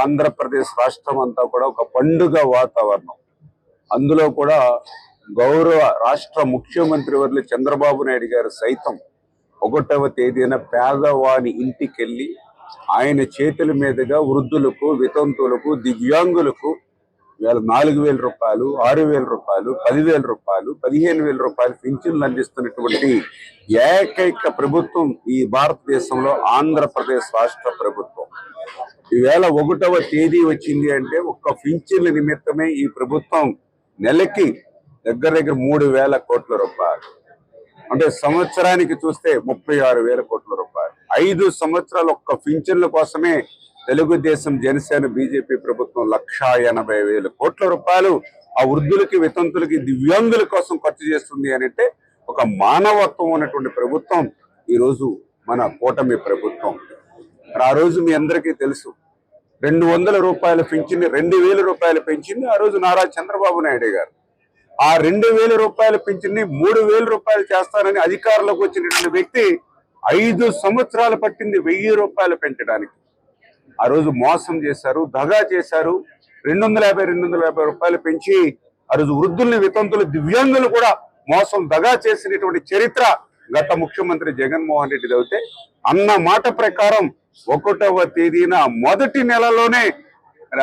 ఆంధ్రప్రదేశ్ రాష్ట్రం అంతా కూడా ఒక పండుగ వాతావరణం. అందులో కూడా గౌరవ రాష్ట్ర ముఖ్యమంత్రి వర్యులు చంద్రబాబు నాయుడు గారు సైతం 1వ తేదీన పేదవాని ఇంటికెళ్ళి ఆయన చేతుల మీదుగా వృద్ధులకు, వితంతువులకు, దివ్యాంగులకు 4,000 రూపాయలు, 6,000 రూపాయలు, 10,000 రూపాయలు, 15,000 రూపాయలు పింఛన్లు అందిస్తున్నటువంటి ఏకైక ప్రభుత్వం ఈ భారతదేశంలో ఆంధ్రప్రదేశ్ రాష్ట్ర ప్రభుత్వం. ఈవేళ 1వ తేదీ వచ్చింది అంటే ఒక్క పింఛన్ల నిమిత్తమే ఈ ప్రభుత్వం నెలకి దగ్గర 3,000 కోట్ల రూపాయలు, అంటే సంవత్సరానికి చూస్తే 36,000 కోట్ల రూపాయలు. 5 సంవత్సరాలు ఒక్క పింఛన్ల కోసమే తెలుగుదేశం, జనసేన, బీజేపీ ప్రభుత్వం 1,80,000 కోట్ల రూపాయలు ఆ వృద్ధులకి, వితంతులకి, దివ్యాంగుల కోసం ఖర్చు చేస్తుంది అంటే ఒక మానవత్వం ఉన్నటువంటి ప్రభుత్వం ఈరోజు మన కూటమి ప్రభుత్వం. ఆ రోజు మీ అందరికీ తెలుసు, 200 రూపాయల పింఛన్ని 2,000 రూపాయలు పెంచింది ఆ రోజు నారా చంద్రబాబు నాయుడు గారు. ఆ 2,000 రూపాయల పింఛన్ని 3,000 రూపాయలు చేస్తానని అధికారంలోకి వచ్చినటువంటి వ్యక్తి 5 సంవత్సరాలు పట్టింది 1,000 రూపాయలు పెంచడానికి. ఆ రోజు మోసం చేశారు, దగా చేశారు. 250 రూపాయలు పెంచి ఆ రోజు వృద్ధుల్ని, వితంతులు, దివ్యాంగులు కూడా మోసం, దగా చేసినటువంటి చరిత్ర గత ముఖ్యమంత్రి జగన్మోహన్ రెడ్డి అయితే అన్న మాట ప్రకారం 1వ తేదీన మొదటి నెలలోనే,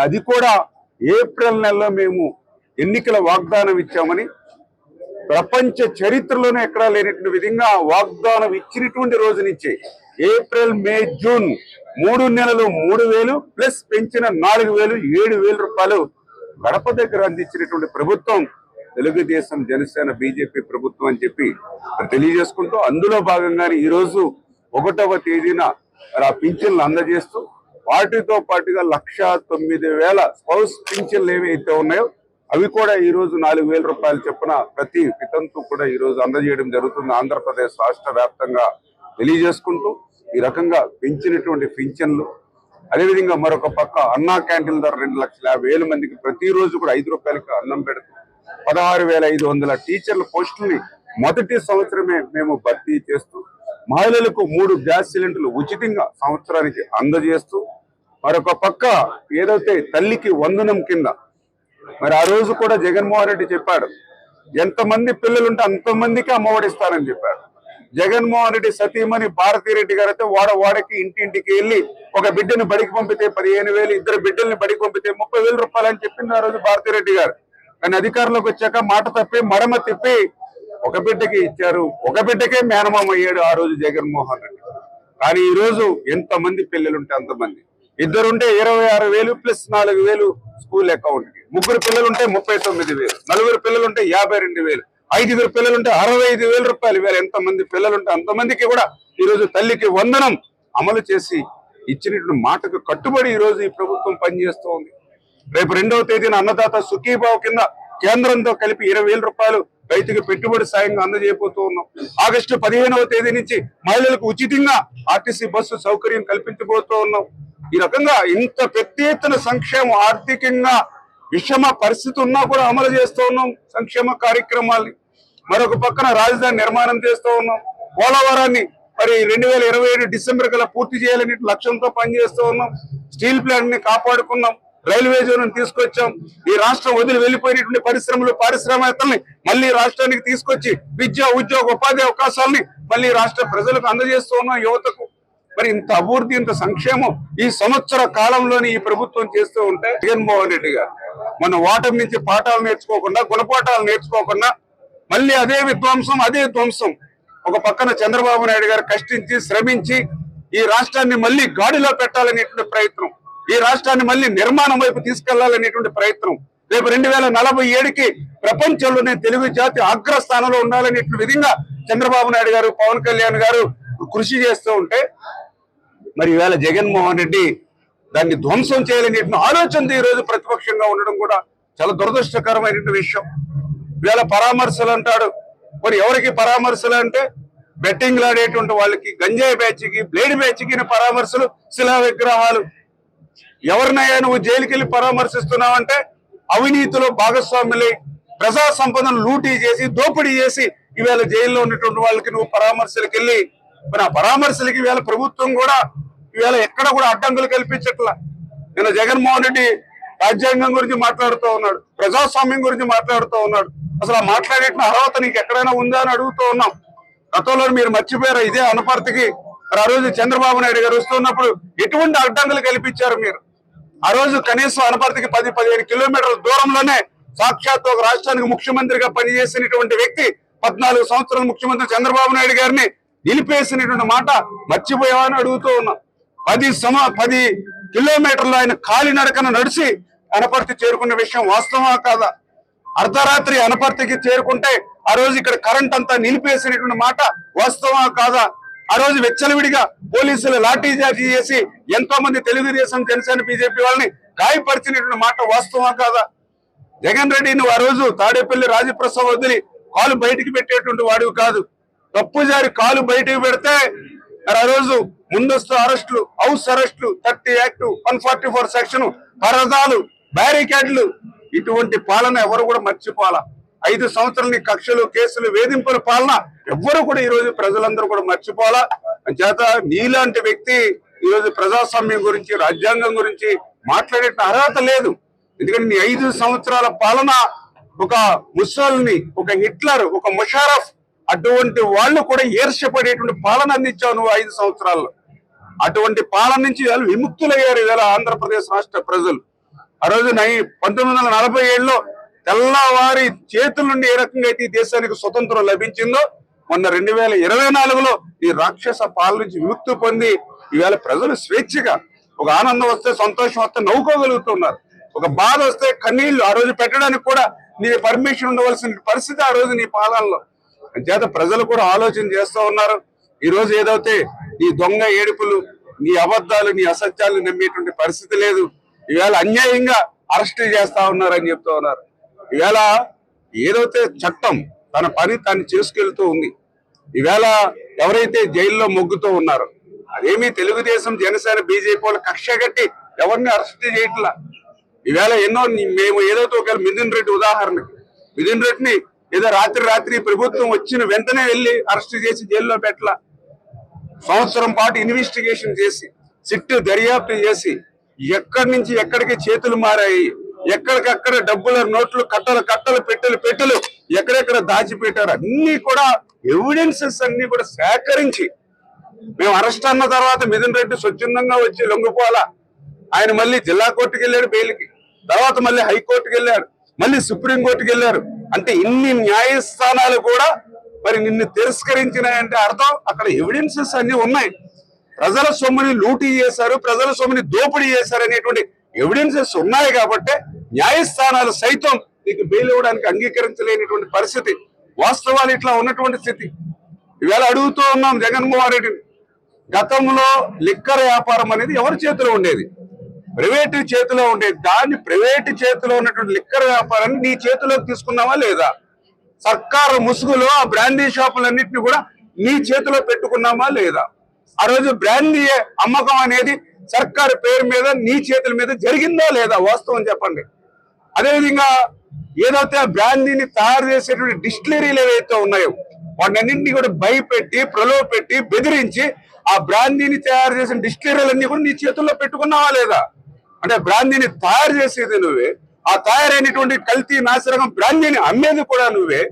అది కూడా ఏప్రిల్ నెలలో మేము ఎన్నికల వాగ్దానం ఇచ్చామని ప్రపంచ చరిత్రలోనే ఎక్కడా లేనటువంటి విధంగా వాగ్దానం ఇచ్చినటువంటి రోజు నుంచి ఏప్రిల్, మే, జూన్ 3 నెలలు 3,000 ప్లస్ పెంచిన 4,000, 7,000 రూపాయలు గడప దగ్గర అందించినటువంటి ప్రభుత్వం తెలుగుదేశం, జనసేన, బీజేపీ ప్రభుత్వం అని చెప్పి తెలియజేసుకుంటూ, అందులో భాగంగానే ఈరోజు 1వ తేదీన ఆ పింఛన్లు అందజేస్తూ వాటితో పాటుగా 1,09,000 స్పౌస్ పింఛన్లు ఏవైతే ఉన్నాయో అవి కూడా ఈరోజు 4,000 రూపాయలు చొప్పున ప్రతి వితంతు కూడా ఈరోజు అందజేయడం జరుగుతుంది ఆంధ్రప్రదేశ్ రాష్ట్ర వ్యాప్తంగా తెలియజేసుకుంటూ. ఈ రకంగా పెంచినటువంటి పింఛన్లు, అదేవిధంగా మరొక పక్క అన్నా క్యాంటీన్ల ద్వారా 2,50,000 మందికి ప్రతిరోజు కూడా 5 రూపాయలకి అన్నం పెడుతూ 16,500 టీచర్ల పోస్టుల్ని మొదటి సంవత్సరమే మేము భర్తీ చేస్తూ, మహిళలకు 3 గ్యాస్ సిలిండర్లు ఉచితంగా సంవత్సరానికి అందజేస్తూ, మరొక పక్క ఏదైతే తల్లికి వందనం కింద మరి ఆ రోజు కూడా జగన్మోహన్ రెడ్డి చెప్పాడు, ఎంతమంది పిల్లలుంటే అంతమందికి అమ్మఒడిస్తానని చెప్పాడు. జగన్మోహన్ రెడ్డి సతీమణి భారతీరెడ్డి గారు అయితే వాడకి ఇంటింటికి వెళ్ళి ఒక బిడ్డను బడికి పంపితే 15,000, 2 బిడ్డల్ని బడికి పంపితే 30,000 రూపాయలు అని చెప్పింది ఆ రోజు భారతీరెడ్డి గారు. కానీ అధికారంలోకి వచ్చాక మాట తప్పి మడమ తిప్పి ఒక బిడ్డకి ఇచ్చారు, ఒక బిడ్డకే మేనమామ అయ్యాడు ఆ రోజు జగన్మోహన్ రెడ్డి. కానీ ఈ రోజు ఎంతమంది పిల్లలుంటే అంతమంది, 2 ఉంటే 26,000 ప్లస్ 4,000 స్కూల్ అకౌంట్ కి, 3 పిల్లలుంటే 39,000, 4 పిల్లలుంటే 52,000, 5 పిల్లలుంటే 65,000 రూపాయలు. వేళ ఎంతమంది పిల్లలుంటే అంతమందికి కూడా ఈరోజు తల్లికి వందనం అమలు చేసి ఇచ్చినటువంటి మాటకు కట్టుబడి ఈరోజు ఈ ప్రభుత్వం పనిచేస్తూ ఉంది. రేపు 2వ తేదీన అన్నదాత సుఖీభావ కింద కేంద్రంతో కలిపి 20,000 రూపాయలు రైతుకి పెట్టుబడి సాయంగా అందజేయబోతూ ఉన్నాం. ఆగస్టు 15వ తేదీ నుంచి మహిళలకు ఉచితంగా ఆర్టీసీ బస్సు సౌకర్యం కల్పించబోతూ ఉన్నాం. ఈ రకంగా ఇంత పెద్ద ఎత్తున సంక్షేమం, ఆర్థికంగా విషమ పరిస్థితి ఉన్నా కూడా అమలు చేస్తూ ఉన్నాం సంక్షేమ కార్యక్రమాల్ని. మరొక పక్కన రాజధాని నిర్మాణం చేస్తూ ఉన్నాం. పోలవరాన్ని మరి 2027 డిసెంబర్ కల్లా పూర్తి చేయాలని లక్ష్యంతో పనిచేస్తూ ఉన్నాం. స్టీల్ ప్లాంట్ ని కాపాడుకున్నాం, రైల్వే జోన్ తీసుకొచ్చాం. ఈ రాష్ట్రం వదిలి వెళ్లిపోయినటువంటి పరిశ్రమలు, పారిశ్రామికవేత్తల్ని మళ్ళీ రాష్ట్రానికి తీసుకొచ్చి విద్య, ఉద్యోగ, ఉపాధి అవకాశాలని మళ్ళీ రాష్ట్ర ప్రజలకు అందజేస్తూ ఉన్నాం, యువతకు. మరి ఇంత అభివృద్ధి, ఇంత సంక్షేమం ఈ సంవత్సర కాలంలోని ఈ ప్రభుత్వం చేస్తూ ఉంటే జగన్మోహన్ రెడ్డి గారు మన ఓటమి నుంచి పాఠాలు నేర్చుకోకుండా, గుణపాఠాలు నేర్చుకోకుండా మళ్ళీ అదే విధ్వంసం, అదే ధ్వంసం. ఒక పక్కన చంద్రబాబు నాయుడు గారు కష్టించి, శ్రమించి ఈ రాష్ట్రాన్ని మళ్ళీ గాడిలో పెట్టాలనేటువంటి ప్రయత్నం, ఈ రాష్ట్రాన్ని మళ్ళీ నిర్మాణం వైపు తీసుకెళ్లాలనేటువంటి ప్రయత్నం, రేపు 2047కి ప్రపంచంలోనే తెలుగు జాతి అగ్రస్థానంలో ఉండాలనేటువంటి విధంగా చంద్రబాబు నాయుడు గారు, పవన్ కళ్యాణ్ గారు కృషి చేస్తూ ఉంటే మరి ఈవేళ జగన్మోహన్ రెడ్డి దాన్ని ధ్వంసం చేయాలనేటువంటి ఆలోచనతో ఈరోజు ప్రతిపక్షంగా ఉండడం కూడా చాలా దురదృష్టకరమైనటువంటి విషయం. ఈవేళ పరామర్శలు అంటాడు. మరి ఎవరికి పరామర్శలు అంటే బెట్టింగ్లు ఆడేటువంటి వాళ్ళకి, గంజాయి బ్యాచ్కి, బ్లేడ్ బ్యాచ్కి పరామర్శలు, శిలా విగ్రహాలు. ఎవరినయ్యా నువ్వు జైలుకి వెళ్ళి పరామర్శిస్తున్నావంటే అవినీతిలో భాగస్వాములై ప్రజా సంపదను లూటీ చేసి, దోపిడీ చేసి ఈవేళ జైల్లో ఉన్నటువంటి వాళ్ళకి నువ్వు పరామర్శలకు వెళ్ళి మరి ఆ పరామర్శలకి ఈవేళ ప్రభుత్వం కూడా ఈవేళ ఎక్కడ కూడా అడ్డంకులు కల్పించట్లా. నిన్న జగన్మోహన్ రెడ్డి రాజ్యాంగం గురించి మాట్లాడుతూ ఉన్నాడు, ప్రజాస్వామ్యం గురించి మాట్లాడుతూ ఉన్నాడు. అసలు ఆ మాట్లాడే అర్హత నీకు ఎక్కడైనా ఉందా అని అడుగుతూ ఉన్నాం. గతంలో మీరు మర్చిపోయారా ఇదే అనపర్తికి మరి ఆ రోజు చంద్రబాబు నాయుడు గారు వస్తున్నప్పుడు ఎటువంటి అడ్డంకులు కల్పించారు మీరు? ఆ రోజు కనీసం అనపర్తికి 10-15 కిలోమీటర్ల దూరంలోనే సాక్షాత్ ఒక రాష్ట్రానికి ముఖ్యమంత్రిగా పనిచేసినటువంటి వ్యక్తి 14 సంవత్సరాల ముఖ్యమంత్రి చంద్రబాబు నాయుడు గారిని నిలిపేసినటువంటి మాట మర్చిపోయామని అడుగుతూ ఉన్నాం. 10 కిలోమీటర్లు ఆయన కాలినడకన నడిచి అనపర్తి చేరుకున్న విషయం వాస్తవమా కాదా? అర్ధరాత్రి అనపర్తికి చేరుకుంటే ఆ రోజు ఇక్కడ కరెంట్ అంతా నిలిపేసినటువంటి మాట వాస్తవమా కాదా? ఆ రోజు వెచ్చలవిడిగా పోలీసులు లాఠీ చార్జీ చేసి ఎంతో మంది తెలుగుదేశం, జనసేన, బీజేపీ వాళ్ళని గాయపరిచినటువంటి మాట వాస్తవమా కాదా? జగన్ రెడ్డి నువ్వు ఆ రోజు తాడేపల్లి రాజప్రసాద్ వదిలి కాలు బయటికి పెట్టేటువంటి వాడివి కాదు. తప్పుజారి కాలు బయటికి పెడితే ఆ రోజు ముందస్తు అరెస్టులు, హౌస్ అరెస్టులు, 30 యాక్ట్, 144 సెక్షన్, పరదాలు, బ్యారికేడ్లు, ఇటువంటి పాలన ఎవరు కూడా మర్చిపోవాలా. 5 సంవత్సరాల కక్షలు, కేసులు, వేధింపుల పాలన ఎవ్వరు కూడా ఈ రోజు ప్రజలందరూ కూడా మర్చిపోవాలా. చేత నీలాంటి వ్యక్తి ఈ రోజు ప్రజాస్వామ్యం గురించి, రాజ్యాంగం గురించి మాట్లాడే అర్హత లేదు. ఎందుకంటే నీ 5 సంవత్సరాల పాలన ఒక ముస్సోల్ని, ఒక హిట్లర్, ఒక ముషారఫ్ అటువంటి వాళ్ళు కూడా ఈర్ష్యపడేటువంటి పాలన అందించావు నువ్వు 5 సంవత్సరాల్లో. అటువంటి పాలన నుంచి విముక్తులయ్యారు ఇవాళ ఆంధ్రప్రదేశ్ రాష్ట్ర ప్రజలు. ఆ రోజు 1947లో తెల్లవారి చేతుల నుండి ఏ రకంగా అయితే ఈ దేశానికి స్వతంత్రం లభించిందో, మొన్న 2024లో ఈ రాక్షస పాలన నుంచి విముక్తి పొంది ఈవేళ ప్రజలు స్వేచ్ఛగా ఒక ఆనందం వస్తే, సంతోషం వస్తే నవ్వుకోగలుగుతున్నారు. ఒక బాధ వస్తే కన్నీళ్లు ఆ రోజు పెట్టడానికి కూడా నీ పర్మిషన్ ఉండవలసిన పరిస్థితి ఆ రోజు నీ పాలనలో. చేత ప్రజలు కూడా ఆలోచన చేస్తూ ఉన్నారు. ఈ రోజు ఏదైతే నీ దొంగ ఏడుపులు, నీ అబద్ధాలు, నీ అసత్యాలు నమ్మేటువంటి పరిస్థితి లేదు. ఈవేళ అన్యాయంగా అరెస్ట్ చేస్తా ఉన్నారని చెప్తూ ఉన్నారు. ఈవేళ ఏదైతే చట్టం తన పని తాను చేసుకెళ్తూ ఉంది. ఈవేళ ఎవరైతే జైల్లో మొగ్గుతూ ఉన్నారో అదేమీ తెలుగుదేశం, జనసేన, బీజేపీ వాళ్ళు కక్ష కట్టి ఎవరిని అరెస్ట్ చేయట్లా. ఈవేళ ఎన్నో మేము ఏదైతే ఒక మిథున్ రెడ్డి ఉదాహరణ, మిథున్ రెడ్డిని ఏదో రాత్రి ప్రభుత్వం వచ్చిన వెంటనే వెళ్ళి అరెస్ట్ చేసి జైల్లో పెట్టలా. సంవత్సరం పాటు ఇన్వెస్టిగేషన్ చేసి, సిట్టు దర్యాప్తు చేసి, ఎక్కడి నుంచి ఎక్కడికి చేతులు మారాయి, ఎక్కడికక్కడ డబ్బుల నోట్లు, కట్టలు పెట్టెలు ఎక్కడెక్కడ దాచిపెట్టారు అన్ని కూడా ఎవిడెన్సెస్ అన్ని కూడా సేకరించి మేము అరెస్ట్ అన్న తర్వాత మిథున్ రెడ్డి స్వచ్ఛందంగా వచ్చి లొంగిపోవాలా. ఆయన మళ్ళీ జిల్లా కోర్టుకు వెళ్ళాడు బెయిల్కి, తర్వాత మళ్ళీ హైకోర్టుకు వెళ్ళారు, మళ్ళీ సుప్రీంకోర్టుకు వెళ్ళారు. అంటే ఇన్ని న్యాయస్థానాలు కూడా మరి నిన్ను తిరస్కరించినాయంటే అర్థం అక్కడ ఎవిడెన్సెస్ అన్ని ఉన్నాయి. ప్రజల సొమ్ముని లూటీ చేశారు, ప్రజల సొమ్ముని దోపిడీ చేశారు అనేటువంటి ఎవిడెన్సెస్ ఉన్నాయి కాబట్టి న్యాయస్థానాలు సైతం నీకు బెయిల్ ఇవ్వడానికి అంగీకరించలేనిటువంటి పరిస్థితి. వాస్తవాలు ఇట్లా ఉన్నటువంటి స్థితి. ఈవేళ అడుగుతూ ఉన్నాం జగన్మోహన్ రెడ్డిని, గతంలో లిక్కర్ వ్యాపారం అనేది ఎవరి చేతిలో ఉండేది? ప్రైవేటు చేతిలో ఉండేది. దాన్ని ప్రైవేటు చేతిలో ఉన్నటువంటి లిక్కర్ వ్యాపారాన్ని నీ చేతిలోకి తీసుకున్నావా లేదా? సర్కారు ముసుగులో ఆ బ్రాండీ షాపులన్నింటినీ కూడా నీ చేతిలో పెట్టుకున్నామా లేదా? ఆ రోజు బ్రాండీ అమ్మకం అనేది సర్కారు పేరు మీద నీ చేతుల మీద జరిగిందా లేదా? వాస్తవం చెప్పండి. అదేవిధంగా ఏదైతే ఆ బ్రాండీని తయారు చేసేటువంటి డిస్టిలరీలు ఏవైతే ఉన్నాయో వాటినన్నింటినీ కూడా భయపెట్టి, ప్రలోభ పెట్టి, బెదిరించి ఆ బ్రాండీని తయారు చేసిన డిస్టిలరీలన్నీ కూడా నీ చేతుల్లో పెట్టుకున్నావా లేదా? అంటే బ్రాండీని తయారు చేసేది నువ్వే, ఆ తయారైనటువంటి కల్తీ నాసిరకం బ్రాండీని అమ్మేది కూడా నువ్వే.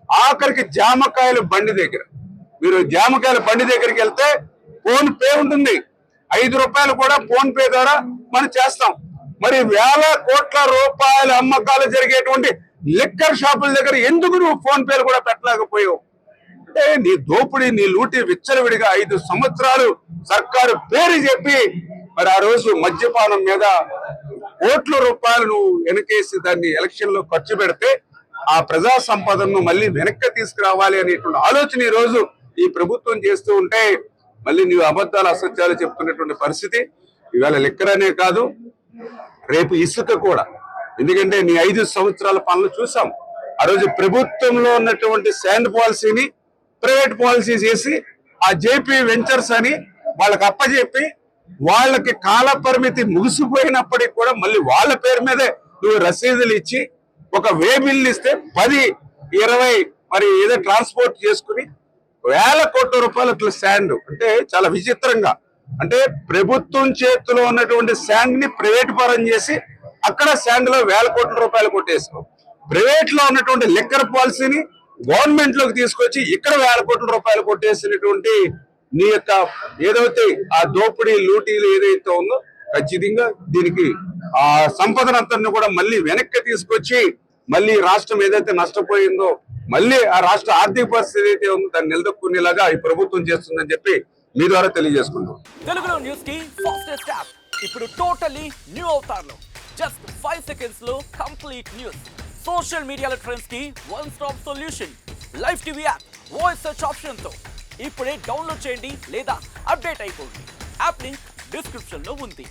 ఆఖరికి జామకాయల బండి దగ్గర, మీరు జామకాయల బండి దగ్గరికి వెళ్తే ఫోన్ పే ఉంటుంది, 5 రూపాయలు కూడా ఫోన్ పే ద్వారా మనం చేస్తాం. మరి వేల కోట్ల రూపాయల అమ్మకాలు జరిగేటువంటి లిక్కర్ షాపుల దగ్గర ఎందుకు నువ్వు ఫోన్ పేలు కూడా పెట్టలేకపోయావు? అంటే నీ దోపిడీ, నీ లూటి విచ్చలవిడిగా 5 సంవత్సరాలు సర్కారు పేరు చెప్పి మరి ఆ రోజు మద్యపానం మీద కోట్ల రూపాయలు నువ్వు వెనకేసి దాన్ని ఎలక్షన్ లో ఖర్చు పెడితే ఆ ప్రజా సంపదను మళ్ళీ వెనక్కి తీసుకురావాలి అనేటువంటి ఆలోచన ఈ రోజు ఈ ప్రభుత్వం చేస్తూ ఉంటే మళ్ళీ నీవు అబద్ధాలు, అసత్యాలు చెప్తున్నటువంటి పరిస్థితి. ఇవాళ లిక్కర్ అనే కాదు, రేపు ఇసుక కూడా. ఎందుకంటే నీ 5 సంవత్సరాల పనులు చూసాం. ఆ రోజు ప్రభుత్వంలో ఉన్నటువంటి శాండ్ పాలసీని ప్రైవేట్ పాలసీ చేసి ఆ జేపీ వెంచర్స్ అని వాళ్ళకి అప్పచెప్పి వాళ్ళకి కాల పరిమితి ముగిసిపోయినప్పటికీ కూడా మళ్ళీ వాళ్ళ పేరు మీదే నువ్వు రసీదులు ఇచ్చి ఒక వే బిల్లు ఇస్తే 10, 20 మరి ఏదో ట్రాన్స్పోర్ట్ చేసుకుని వేల కోట్ల రూపాయల శాండ్, అంటే చాలా విచిత్రంగా, అంటే ప్రభుత్వం చేతిలో ఉన్నటువంటి శాండ్ ని ప్రైవేట్ పరం చేసి అక్కడ శాండ్ లో వేల కోట్ల రూపాయలు కొట్టేసాం. ప్రైవేట్ లో ఉన్నటువంటి లిక్కర్ పాలసీని గవర్నమెంట్ లోకి తీసుకొచ్చి ఇక్కడ వేల కోట్ల రూపాయలు కొట్టేసినటువంటి నీ యొక్క ఏదైతే ఆ దోపిడీ లూటీలు ఏదైతే ఉందో, ఖచ్చితంగా దీనికి ఆ సంపదనంతా కూడా మళ్ళీ వెనక్కి తీసుకొచ్చి మళ్ళీ రాష్ట్రం ఏదైతే నష్టపోయిందో మళ్ళీ ఆ రాష్ట్ర ఆర్థిక పరిస్థితి ఏదైతే ఉందో దాన్ని నిలదొక్కునేలాగా ఈ ప్రభుత్వం చేస్తుందని చెప్పి మీ ద్వారా తెలియజేసుకుంటాం. తెలుగులో న్యూస్ కి ఫాస్టెస్ట్ యాప్ ఇప్పుడు టోటల్లీ న్యూ అవతార్లో జస్ట్ 5 seconds లో కంప్లీట్ న్యూస్, సోషల్ మీడియాలో ట్రెండ్స్ కి one stop solution, live TV app, voice search option తో ఇప్పుడే డౌన్లోడ్ చేయండి లేదా అప్డేట్ అయిపోండి. యాప్ లింక్ డిస్క్రిప్షన్ లో ఉంది.